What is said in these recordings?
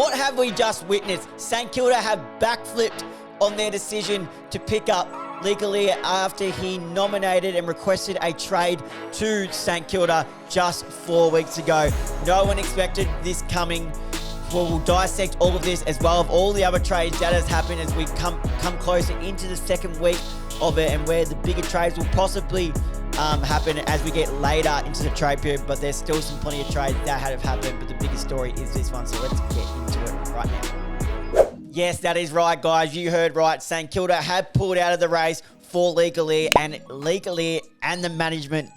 what have we just witnessed? St Kilda have backflipped on their decision to pick up Leek Aleer after he nominated and requested a trade to St Kilda just 4 weeks ago. No one expected this coming. We'll dissect all of this as well as all the other trades that has happened as we come closer into the second week of it, and where the bigger trades will possibly happen as we get later into the trade period. But there's still plenty of trades that have happened, but the biggest story is this one, so let's get into it right now. Yes, that is right, guys. You heard right. St Kilda have pulled out of the race for Leek Aleer, and Leek Aleer and the management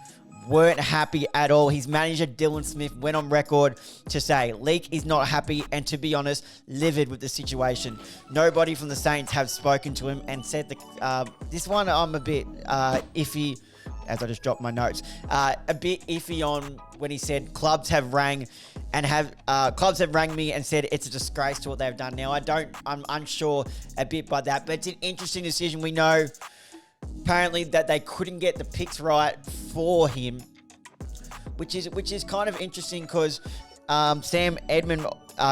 weren't happy at all. His manager, Dylan Smith, went on record to say Leek is not happy and, to be honest, livid with the situation. Nobody from the Saints have spoken to him and said this one I'm a bit iffy, as I just dropped my notes, a bit iffy on when he said clubs have rang me and said it's a disgrace to what they've done. Now, I'm unsure a bit by that, but it's an interesting decision. We know apparently that they couldn't get the picks right for him, which is kind of interesting because Sam Edmund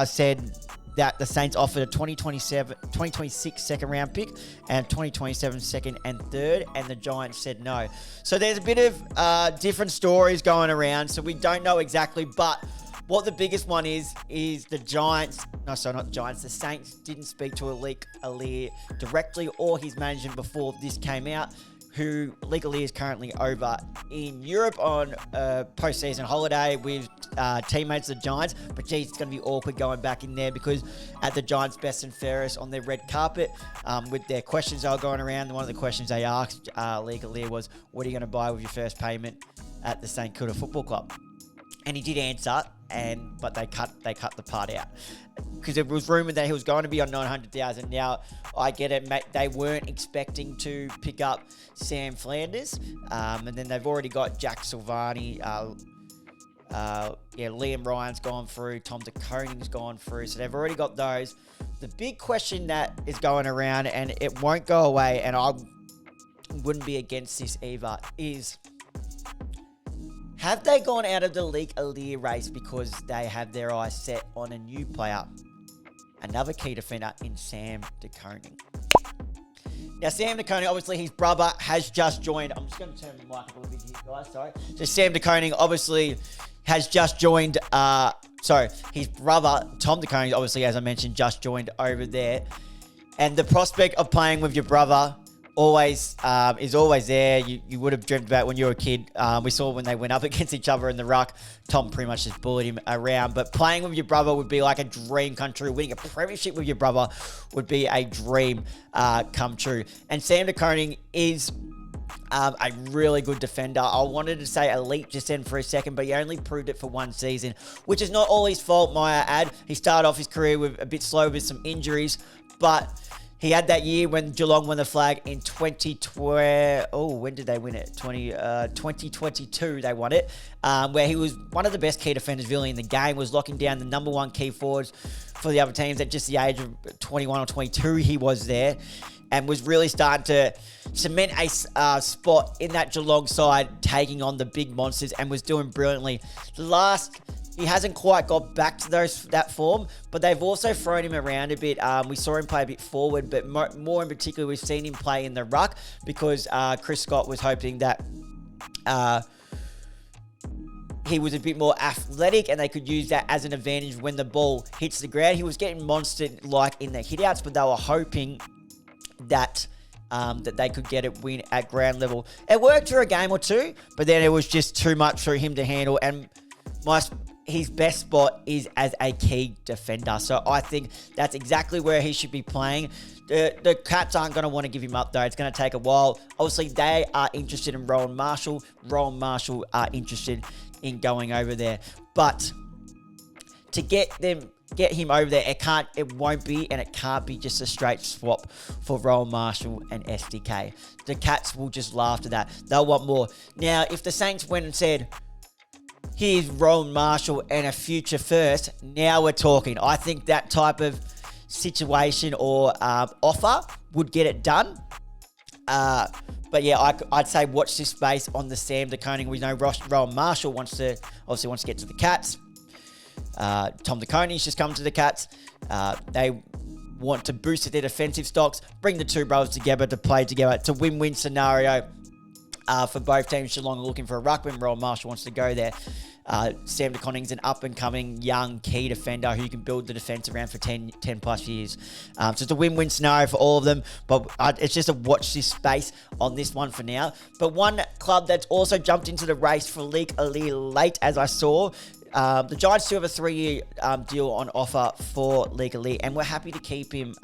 said that the Saints offered a 2026 second round pick and 2027 second and third, and the Giants said no. So there's a bit of different stories going around, so we don't know exactly, but what the biggest one is the Giants, no, sorry, not the Giants, the Saints didn't speak to Leek Aleer directly or his management before this came out, who Leek Aleer is currently over in Europe on a postseason holiday with teammates of the Giants. But geez, it's going to be awkward going back in there because at the Giants' best and fairest on their red carpet, with their questions that were going around, one of the questions they asked Leek Aleer was, what are you going to buy with your first payment at the St Kilda Football Club? And he did answer, but they cut the part out because it was rumored that he was going to be on 900,000. Now, I get it, mate. They weren't expecting to pick up Sam Flanders, and then they've already got Jack Silvani. Liam Ryan's gone through. Tom DeConing's gone through. So they've already got those. The big question that is going around, and it won't go away, and I wouldn't be against this either, is, have they gone out of the Leek Aleer race because they have their eyes set on a new player, another key defender in Sam DeConing? Now, Sam DeConing, obviously, his brother has just joined. I'm just going to turn the mic up a little bit here, guys. Sorry. So Sam DeConing obviously has just joined. His brother, Tom DeConing, obviously, as I mentioned, just joined over there. And the prospect of playing with your brother is always there. You would have dreamt about when you were a kid. We saw when they went up against each other in the ruck, Tom pretty much just bullied him around. But playing with your brother would be like a dream come true. Winning a premiership with your brother would be a dream come true. And Sam DeConing is a really good defender. I wanted to say elite just then for a second, but he only proved it for one season, which is not all his fault, might I add. He started off his career with a bit slow with some injuries, but he had that year when Geelong won the flag in 2012. Oh, when did they win it? 2022 they won it, where he was one of the best key defenders really in the game, was locking down the number one key forwards for the other teams at just the age of 21 or 22. He was there and was really starting to cement a spot in that Geelong side, taking on the big monsters, and was doing brilliantly. He hasn't quite got back to that form, but they've also thrown him around a bit. We saw him play a bit forward, but more in particular, we've seen him play in the ruck because Chris Scott was hoping that he was a bit more athletic and they could use that as an advantage when the ball hits the ground. He was getting monstered like in the hitouts, but they were hoping that they could get it win at ground level. It worked for a game or two, but then it was just too much for him to handle, and his best spot is as a key defender. So I think that's exactly where he should be playing. The Cats aren't going to want to give him up, though. It's going to take a while. Obviously, they are interested in Rowan Marshall. Rowan Marshall are interested in going over there. But to get him over there, it won't be, and it can't be just a straight swap for Rowan Marshall and SDK. The Cats will just laugh at that. They'll want more. Now, if the Saints went and said, here's Rowan Marshall and a future first, now we're talking. I think that type of situation or offer would get it done. But yeah, I'd say watch this space on the Sam DeConing. We know Rowan Marshall wants to get to the Cats. Tom DeConey's just come to the Cats. They want to boost their defensive stocks, bring the two brothers together to play together. It's a win-win scenario for both teams. Geelong are looking for a ruckman. Royal Marshall wants to go there. Sam DeConning's an up-and-coming young key defender who you can build the defence around for 10 plus years. So it's a win-win scenario for all of them, but it's just a watch this space on this one for now. But one club that's also jumped into the race for Leek Aleer late, as I saw, the Giants still have a 3-year deal on offer for Leek Aleer, and we're happy to keep him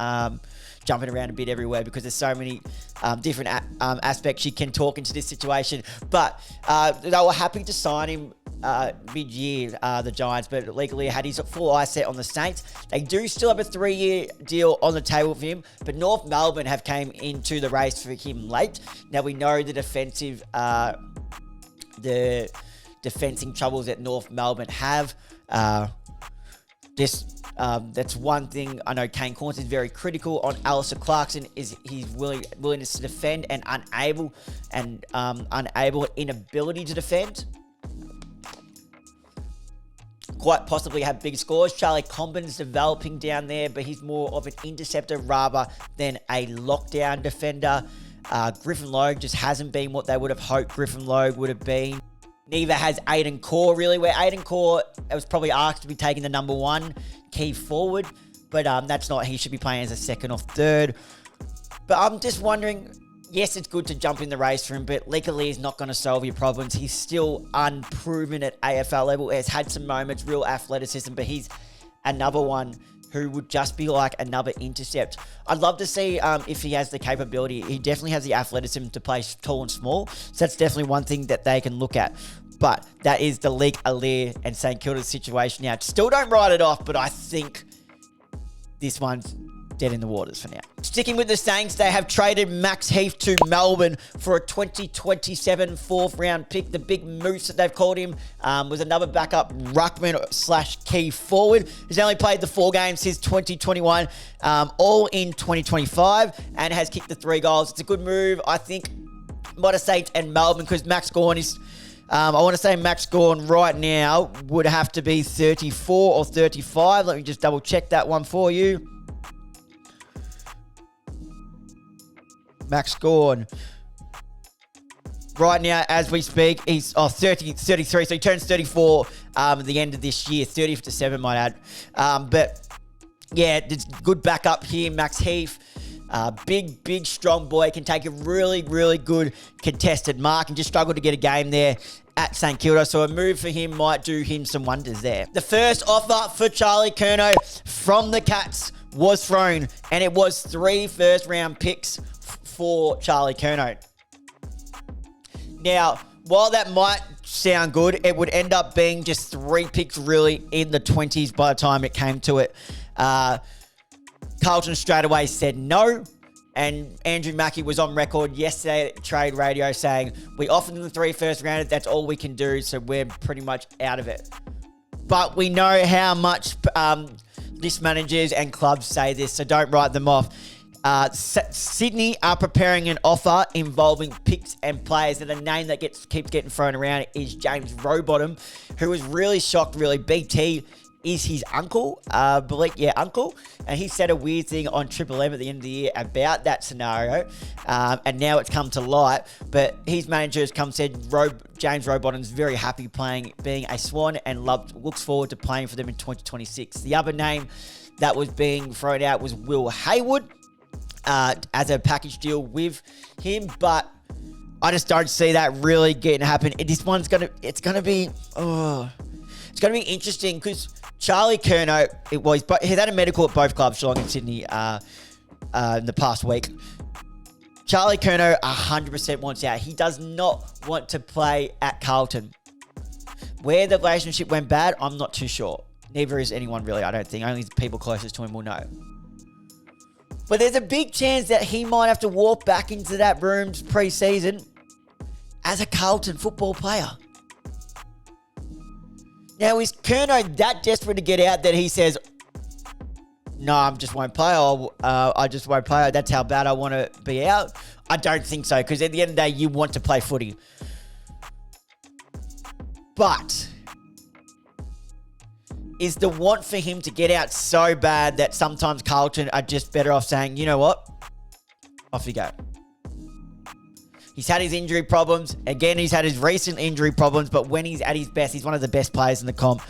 jumping around a bit everywhere because there's so many different aspects you can talk into this situation. But they were happy to sign him mid-year, the Giants, but Leek Aleer had his full eye set on the Saints. They do still have a 3-year deal on the table for him, but North Melbourne have came into the race for him late. Now we know the defending troubles that North Melbourne have. That's one thing I know Kane Corns is very critical on. Alistair Clarkson is his willingness to defend and unable inability to defend. Quite possibly have big scores. Charlie Combin's developing down there, but he's more of an interceptor rather than a lockdown defender. Griffin Logue just hasn't been what they would have hoped Griffin Logue would have been. Neither has Aiden Core, really, where Aiden Core was probably asked to be taking the number 1 key forward, but that's not. He should be playing as a second or third. But I'm just wondering, yes, it's good to jump in the race for him, but Leek Aleer is not going to solve your problems. He's still unproven at AFL level. He has had some moments, real athleticism, but he's another one who would just be like another intercept. I'd love to see if he has the capability. He definitely has the athleticism to play tall and small, so that's definitely one thing that they can look at. But that is the Leek Aleer and St Kilda situation now. Still don't write it off, but I think this one's dead in the waters for now. Sticking with the Saints, they have traded Max Heath to Melbourne for a 2027 4th round pick. The big moose that they've called him was another backup ruckman / key forward. He's only played the 4 games since 2021, all in 2025, and has kicked the 3 goals. It's a good move, I think, by the Saints and Melbourne, because Max Gawn is... I want to say Max Gawn right now would have to be 34 or 35. Let me just double check that one for you. Max Gawn. Right now, as we speak, he's 33, so he turns 34 at the end of this year, 30th to 7, might add. But, yeah, it's good backup here, Max Heath. Big, strong boy, can take a really, really good contested mark and just struggle to get a game there at St Kilda. So a move for him might do him some wonders there. The first offer for Charlie Curnow from the Cats was thrown, and it was 3 first-round picks for Charlie Curnow. Now, while that might sound good, it would end up being just 3 picks really in the 20s by the time it came to it. Carlton straight away said no, and Andrew Mackey was on record yesterday at Trade Radio saying, we offered them the 3 first rounders, that's all we can do, so we're pretty much out of it. But we know how much list managers and clubs say this, so don't write them off. Sydney are preparing an offer involving picks and players, and the name that keeps getting thrown around is James Rowbottom, who was really shocked, really. BT is his uncle, uncle, and he said a weird thing on Triple M at the end of the year about that scenario, and now it's come to light, but his manager has come and said James Rowbottom's very happy being a Swan and looks forward to playing for them in 2026. The other name that was being thrown out was Will Haywood, as a package deal with him, but I just don't see that really getting to happen. This one's it's gonna be interesting because Charlie Curnow, he had a medical at both clubs, Geelong and Sydney, in the past week. Charlie Curnow 100% wants out. He does not want to play at Carlton. Where the relationship went bad, I'm not too sure. Neither is anyone really, I don't think. Only the people closest to him will know. But there's a big chance that he might have to walk back into that room pre-season as a Carlton football player. Now, is Curnow that desperate to get out that he says, no, I just won't play. I just won't play. That's how bad I want to be out? I don't think so, because at the end of the day, you want to play footy. is the want for him to get out so bad that sometimes Carlton are just better off saying, you know what? Off you go. He's had his injury problems. Again, he's had his recent injury problems, but when he's at his best, he's one of the best players in the comp.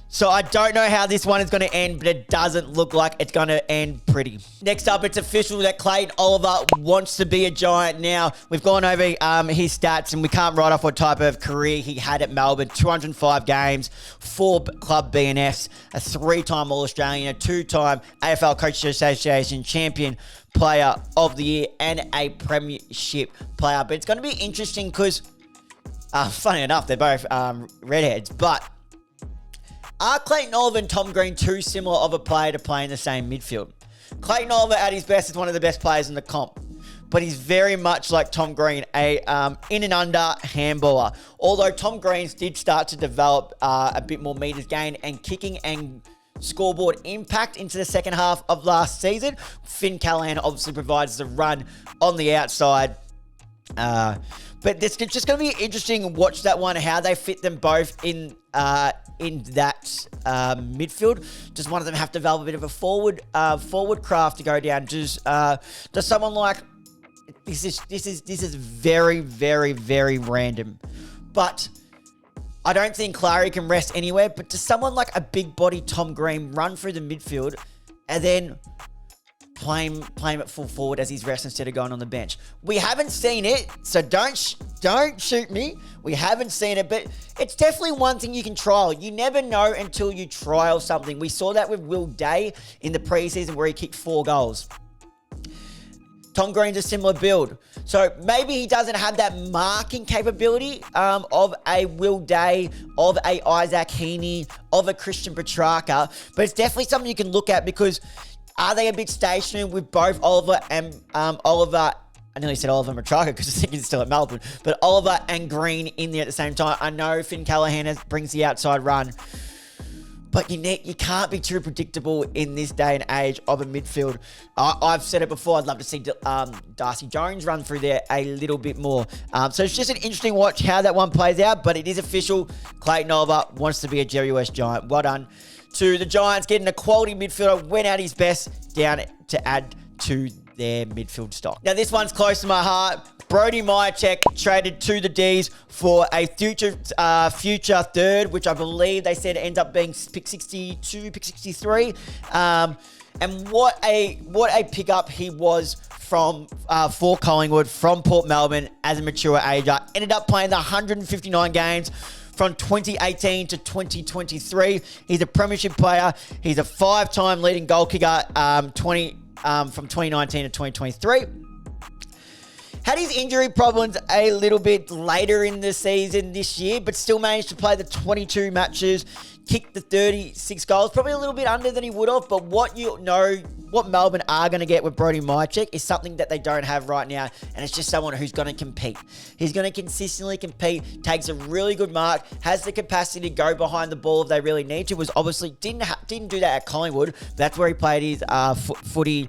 So I don't know how this one is going to end, but it doesn't look like it's going to end pretty. Next up, it's official that Clayton Oliver wants to be a Giant now. We've gone over his stats, and we can't write off what type of career he had at Melbourne. 205 games, 4 club BNFs, a 3-time All-Australian, a 2-time AFL Coaches Association champion, player of the year, and a premiership player. But it's going to be interesting because, funny enough, they're both redheads, but are Clayton Oliver and Tom Green too similar of a player to play in the same midfield? Clayton Oliver at his best is one of the best players in the comp, but he's very much like Tom Green, a in and under handballer. Although Tom Green did start to develop a bit more meters gained and kicking and scoreboard impact into the second half of last season. Finn Callahan obviously provides the run on the outside. But it's just going to be interesting to watch that one, how they fit them both in that midfield. Does one of them have to develop a bit of a forward craft to go down? Does someone like this is very, very, very random, but I don't think Clary can rest anywhere. But does someone like a big body Tom Green run through the midfield and then play him at full forward as his rest instead of going on the bench? We haven't seen it, so don't shoot me. We haven't seen it, but it's definitely one thing you can trial. You never know until you trial something. We saw that with Will Day in the preseason where he kicked 4 goals. Tom Green's a similar build. So maybe he doesn't have that marking capability of a Will Day, of a Isaac Heaney, of a Christian Petrarca, but it's definitely something you can look at because are they a bit stationary with both Oliver and Oliver? I nearly said Oliver Matraka because I think he's still at Melbourne. But Oliver and Green in there at the same time. I know Finn Callahan brings the outside run. But you can't be too predictable in this day and age of a midfield. I've said it before. I'd love to see Darcy Jones run through there a little bit more. So it's just an interesting watch how that one plays out. But it is official. Clayton Oliver wants to be a Jerry West Giant. Well done to the Giants getting a quality midfielder, went out his best down to add to their midfield stock. Now, this one's close to my heart. Brody Myercheck traded to the D's for a future third, which I believe they said ends up being pick 62, pick 63. And what a pickup he was from for Collingwood, from Port Melbourne as a mature ager. Ended up playing the 159 games from 2018 to 2023. He's a premiership player. He's a 5-time leading goal kicker from 2019 to 2023. Had his injury problems a little bit later in the season this year, but still managed to play the 22 matches, kicked the 36 goals, probably a little bit under than he would have, but what Melbourne are going to get with Brody Myercheck is something that they don't have right now, and it's just someone who's going to compete. He's going to consistently compete, takes a really good mark, has the capacity to go behind the ball if they really need to, was obviously didn't do that at Collingwood. That's where he played his footy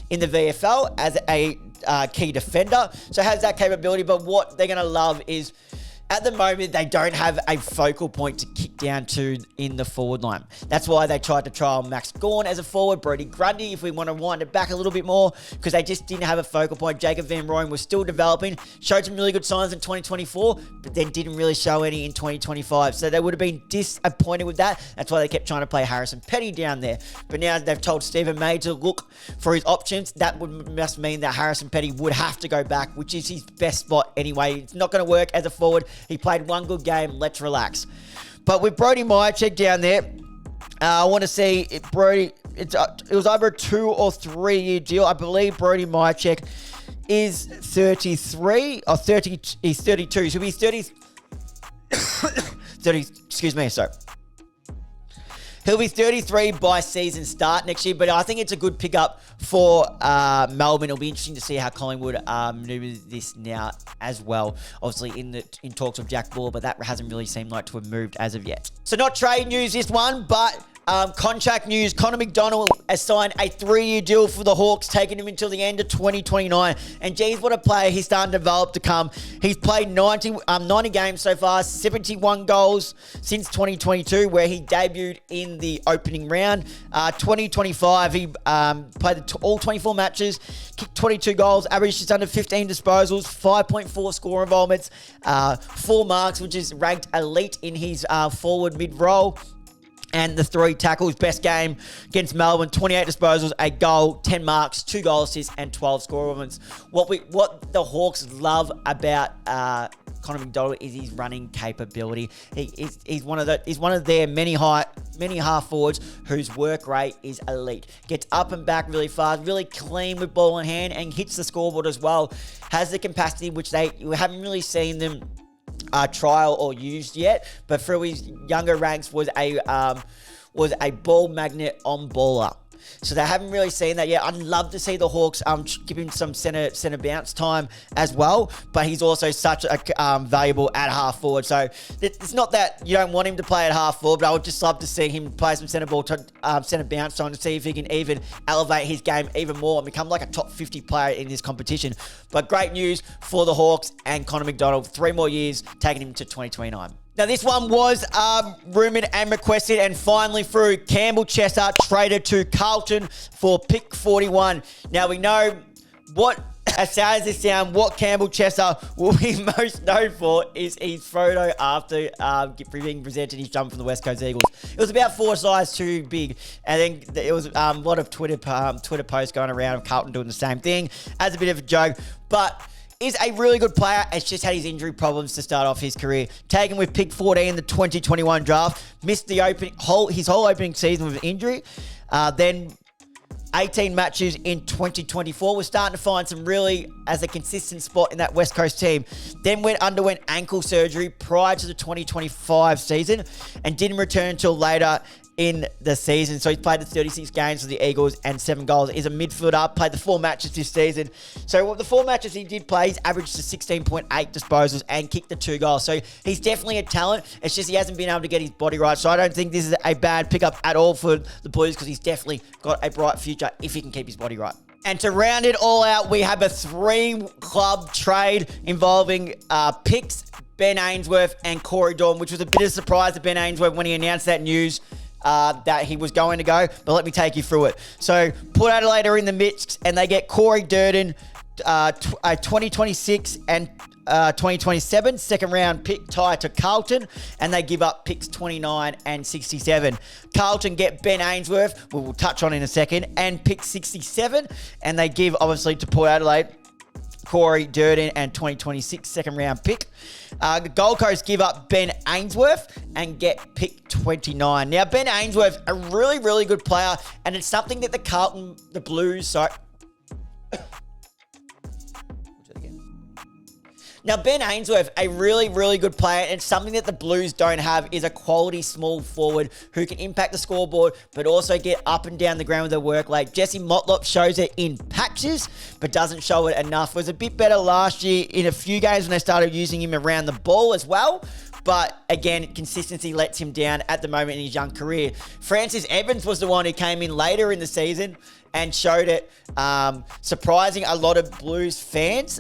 in the VFL as a key defender, so has that capability. But what they're going to love is, at the moment, they don't have a focal point to kick down to in the forward line. That's why they tried to trial Max Gawn as a forward, Brodie Grundy, if we want to wind it back a little bit more, because they just didn't have a focal point. Jacob Van Rooyen was still developing, showed some really good signs in 2024, but then didn't really show any in 2025. So they would have been disappointed with that. That's why they kept trying to play Harrison Petty down there. But now they've told Stephen May to look for his options. That must mean that Harrison Petty would have to go back, which is his best spot anyway. It's not going to work as a forward. He played one good game. Let's relax. But with Brody Myercheck down there, I want to see if Brody. It was either a 2 or 3 year deal. I believe Brody Myercheck is 33 or 30. He's 32. So he's 30. 30. Excuse me. Sorry. He'll be 33 by season start next year, but I think it's a good pickup for Melbourne. It'll be interesting to see how Collingwood maneuver this now as well. Obviously in talks with Jack Bull, but that hasn't really seemed like to have moved as of yet. So not trade news this one, but Contract news, Connor McDonald has signed a 3-year deal for the Hawks, taking him until the end of 2029. And geez, what a player he's starting to develop to come. He's played 90 games so far, 71 goals since 2022, where he debuted in the opening round. 2025, he played all 24 matches, kicked 22 goals, averaged just under 15 disposals, 5.4 score involvements, 4 marks, which is ranked elite in his forward mid-roll. And the 3 tackles. Best game against Melbourne, 28 disposals, a goal, 10 marks, 2 goal assists, and 12 score moments. What the Hawks love about Connor McDonald is his running capability. He's one of their many half forwards whose work rate is elite. Gets up and back really fast, really clean with ball in hand, and hits the scoreboard as well. Has the capacity which we haven't really seen them trial or used yet, but through his younger ranks was a ball magnet on baller. So they haven't really seen that yet. I'd love to see the Hawks give him some center bounce time as well, but he's also such a valuable at half forward. So it's not that you don't want him to play at half forward, but I would just love to see him play some center bounce time to see if he can even elevate his game even more and become like a top 50 player in this competition. But great news for the Hawks and Connor McDonald. 3 more years, taking him to 2029. Now, this one was rumoured and requested and finally through. Campbell Chesser traded to Carlton for pick 41. Now, we know as sad as this sounds, what Campbell Chesser will be most known for is his photo after being presented his jump from the West Coast Eagles. It was about 4 sizes too big, and then it was a lot of Twitter posts going around of Carlton doing the same thing as a bit of a joke, but is a really good player. It's just had his injury problems to start off his career. Taken with pick 14 in the 2021 draft. Missed the his whole opening season with an injury. Then 18 matches in 2024. We're starting to find some really as a consistent spot in that West Coast team. Then underwent ankle surgery prior to the 2025 season and didn't return until later in the season. So he's played the 36 games for the Eagles and 7 goals. He's a midfielder, played the 4 matches this season. So the 4 matches he did play, he's averaged to 16.8 disposals and kicked the 2 goals. So he's definitely a talent. It's just he hasn't been able to get his body right. So I don't think this is a bad pickup at all for the Blues because he's definitely got a bright future if he can keep his body right. And to round it all out, we have a 3-club trade involving picks, Ben Ainsworth and Corey Dawn, which was a bit of a surprise to Ben Ainsworth when he announced that news. That he was going to go, but let me take you through it. So, Port Adelaide are in the mix, and they get Corey Durden, a 2026 and 2027 second round pick tied to Carlton, and they give up picks 29 and 67. Carlton get Ben Ainsworth, we'll touch on in a second, and pick 67, and they give, obviously, to Port Adelaide, Corey Durden and 2026 second round pick. The Gold Coast give up Ben Ainsworth and get pick 29. Now, Ben Ainsworth, a really, really good player, and it's something that the Blues, Now, Ben Ainsworth, a really, really good player, and something that the Blues don't have is a quality small forward who can impact the scoreboard, but also get up and down the ground with their work rate. Jesse Motlop shows it in patches, but doesn't show it enough. Was a bit better last year in a few games when they started using him around the ball as well. But again, consistency lets him down at the moment in his young career. Francis Evans was the one who came in later in the season and showed it, surprising a lot of Blues fans.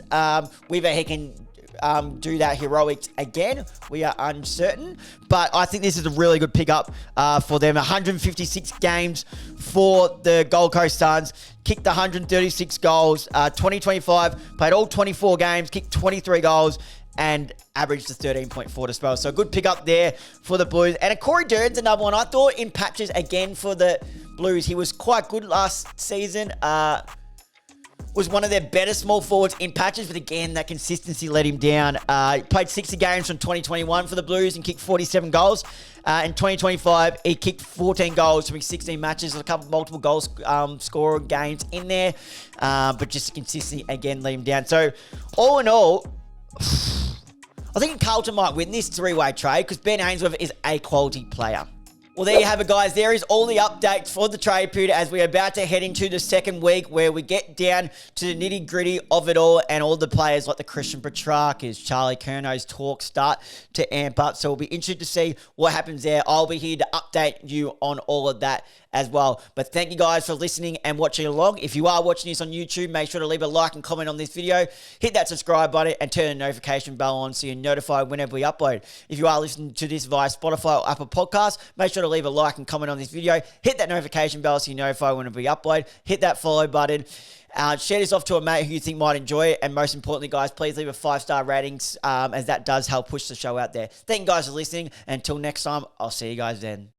Whether he can do that heroics again, we are uncertain, but I think this is a really good pickup for them. 156 games for the Gold Coast Suns, kicked 136 goals. 2025 played all 24 games, kicked 23 goals, and averaged a 13.4 disposals. So a good pickup there for the Blues. And a Corey Durden's another one. I thought in patches again for the Blues, he was quite good last season. Was one of their better small forwards in patches, but again, that consistency let him down. He played 60 games from 2021 for the Blues and kicked 47 goals. In 2025, he kicked 14 goals from his 16 matches, a couple multiple goals scorer games in there, but just consistency again let him down. So all in all, I think Carlton might win this 3-way trade because Ben Ainsworth is a quality player. Well, there you have it, guys. There is all the updates for the trade period as we're about to head into the second week where we get down to the nitty-gritty of it all, and all the players like the Christian Petrarca's, Charlie Curnow's talk start to amp up. So we'll be interested to see what happens there. I'll be here to update you on all of that as well. But thank you guys for listening and watching along. If you are watching this on YouTube, make sure to leave a like and comment on this video. Hit that subscribe button and turn the notification bell on so you're notified whenever we upload. If you are listening to this via Spotify or Apple Podcasts, make sure to leave a like and comment on this video. Hit that notification bell so you're notified whenever we upload. Hit that follow button. Share this off to a mate who you think might enjoy it. And most importantly, guys, please leave a 5-star ratings as that does help push the show out there. Thank you guys for listening. And until next time, I'll see you guys then.